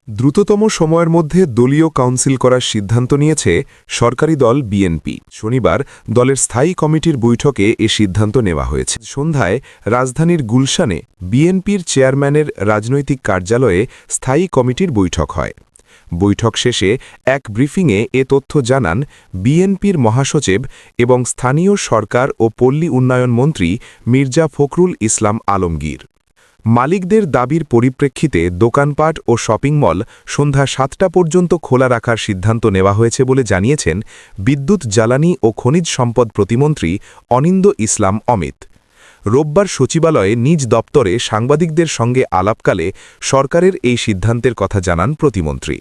দ্রুততম সময়ের মধ্যে দলীয় কাউন্সিল করার সিদ্ধান্ত নিয়েছে সরকারি দল বিএনপি। শনিবার দলের স্থায়ী কমিটির বৈঠকে এ সিদ্ধান্ত নেওয়া হয়েছে। সন্ধ্যায় রাজধানীর গুলশানে বিএনপির চেয়ারম্যানের রাজনৈতিক কার্যালয়ে স্থায়ী কমিটির বৈঠক হয়। বৈঠক শেষে এক ব্রিফিংয়ে এ তথ্য জানান বিএনপির মহাসচিব এবং স্থানীয় সরকার ও পল্লী উন্নয়ন মন্ত্রী মির্জা ফখরুল ইসলাম আলমগীর। মালিকদের দাবির পরিপ্রেক্ষিতে দোকানপাট ও শপিং মল সন্ধ্যা ৭টা পর্যন্ত খোলা রাখার সিদ্ধান্ত নেওয়া হয়েছে বলে জানিয়েছেন বিদ্যুৎ, জ্বালানি ও খনিজ সম্পদ প্রতিমন্ত্রী অনিন্দ ইসলাম অমিত। রোববার সচিবালয়ে নিজ দপ্তরে সাংবাদিকদের সঙ্গে আলাপকালে সরকারের এই সিদ্ধান্তের কথা জানান প্রতিমন্ত্রী।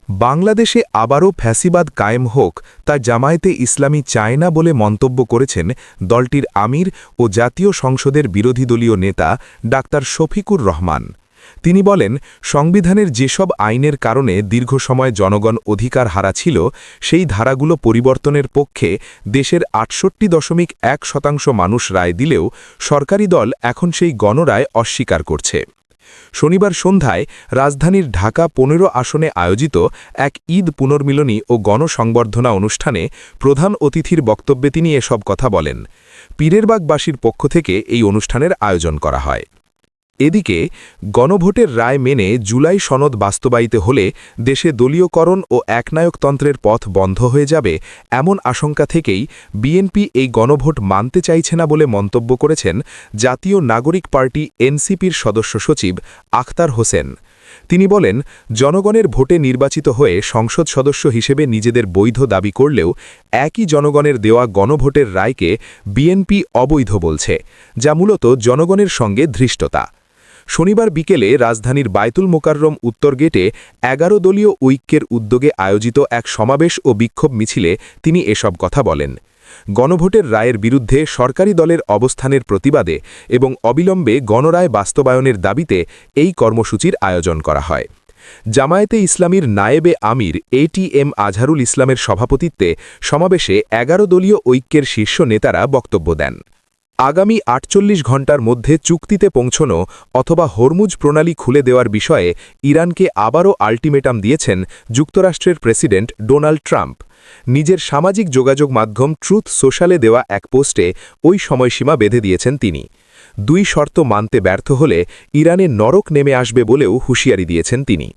বাংলাদেশে আবারও ফ্যাসিবাদ কায়েম হোক তা জামায়াতে ইসলামী চায় না বলে মন্তব্য করেছেন দলটির আমির ও জাতীয় সংসদের বিরোধী দলীয় নেতা ডাক্তার শফিকুর রহমান। তিনি বলেন, সংবিধানের যেসব আইনের কারণে দীর্ঘ সময় জনগণ অধিকার হারা ছিল, সেই ধারাগুলো পরিবর্তনের পক্ষে দেশের ৬৮.১% মানুষ রায় দিলেও সরকারি দল এখন সেই গণরায় অস্বীকার করছে। শনিবার সন্ধ্যায় রাজধানীর ঢাকা ১৫ আসনে আয়োজিত এক ঈদ পুনর্মিলনী ও গণসংবর্ধনা অনুষ্ঠানে প্রধান অতিথির বক্তব্যে তিনি এসব কথা বলেন। পীরেরবাগবাসীর পক্ষ থেকে এই অনুষ্ঠানের আয়োজন করা হয়। এদিকে গণভোটের রায় মেনে জুলাই সনদ বাস্তবায়িত হলে দেশে দলীয়করণ ও একনায়কতন্ত্রের পথ বন্ধ হয়ে যাবে, এমন আশঙ্কা থেকেই বিএনপি এই গণভোট মানতে চাইছে না বলে মন্তব্য করেছেন জাতীয় নাগরিক পার্টি এনসিপির সদস্য সচিব আখতার হোসেন। তিনি বলেন, জনগণের ভোটে নির্বাচিত হয়ে সংসদ সদস্য হিসেবে নিজেদের বৈধ দাবি করলেও একই জনগণের দেওয়া গণভোটের রায়কে বিএনপি অবৈধ বলছে, যা মূলত জনগণের সঙ্গে ধৃষ্টতা। শনিবার বিকেলে রাজধানীর বায়তুল মোকাররম উত্তর গেটে ১১ দলীয় ঐক্যের উদ্যোগে আয়োজিত এক সমাবেশ ও বিক্ষোভ মিছিলে তিনি এসব কথা বলেন। গণভোটের রায়ের বিরুদ্ধে সরকারি দলের অবস্থানের প্রতিবাদে এবং অবিলম্বে গণরায় বাস্তবায়নের দাবিতে এই কর্মসূচির আয়োজন করা হয়। জামায়াতে ইসলামীর নায়েবে আমির এটিএম আজহারুল ইসলামের সভাপতিত্বে সমাবেশে ১১ দলীয় ঐক্যের শীর্ষ নেতারা বক্তব্য দেন। আগামী ৪৮ ঘণ্টার মধ্যে চুক্তিতে পৌঁছনো অথবা হরমুজ প্রণালী খুলে দেওয়ার বিষয়ে ইরানকে আবারও আল্টিমেটাম দিয়েছেন যুক্তরাষ্ট্রের প্রেসিডেন্ট ডোনাল্ড ট্রাম্প। নিজের সামাজিক যোগাযোগ মাধ্যম ট্রুথ সোশ্যালে দেওয়া এক পোস্টে ওই সময়সীমা বেঁধে দিয়েছেন তিনি। ২ শর্ত মানতে ব্যর্থ হলে ইরানে নরক নেমে আসবে বলেও হুঁশিয়ারি দিয়েছেন তিনি।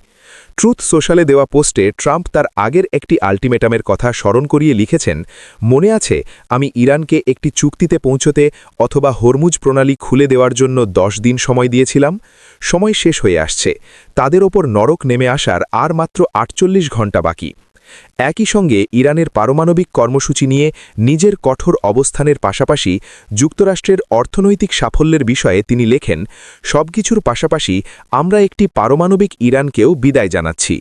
ট্রুথ সোশ্যালে দেওয়া পোস্টে ট্রাম্প তার আগের একটি আল্টিমেটামের কথা স্মরণ করিয়ে লিখেছেন, মনে আছে, আমি ইরানকে একটি চুক্তিতে পৌঁছতে অথবা হরমুজ প্রণালী খুলে দেওয়ার জন্য ১০ দিন সময় দিয়েছিলাম। সময় শেষ হয়ে আসছে, তাদের ওপর নরক নেমে আসার আর মাত্র ৪৮ ঘণ্টা বাকি। একই সঙ্গে ইরানের পারমাণবিক কর্মসূচি নিয়ে নিজের কঠোর অবস্থানের পাশাপাশি যুক্তরাষ্ট্রের অর্থনৈতিক সাফল্যের বিষয়ে তিনি লেখেন, সবকিছুর পাশাপাশি আমরা একটি পারমাণবিক ইরানকেও বিদায় জানাচ্ছি।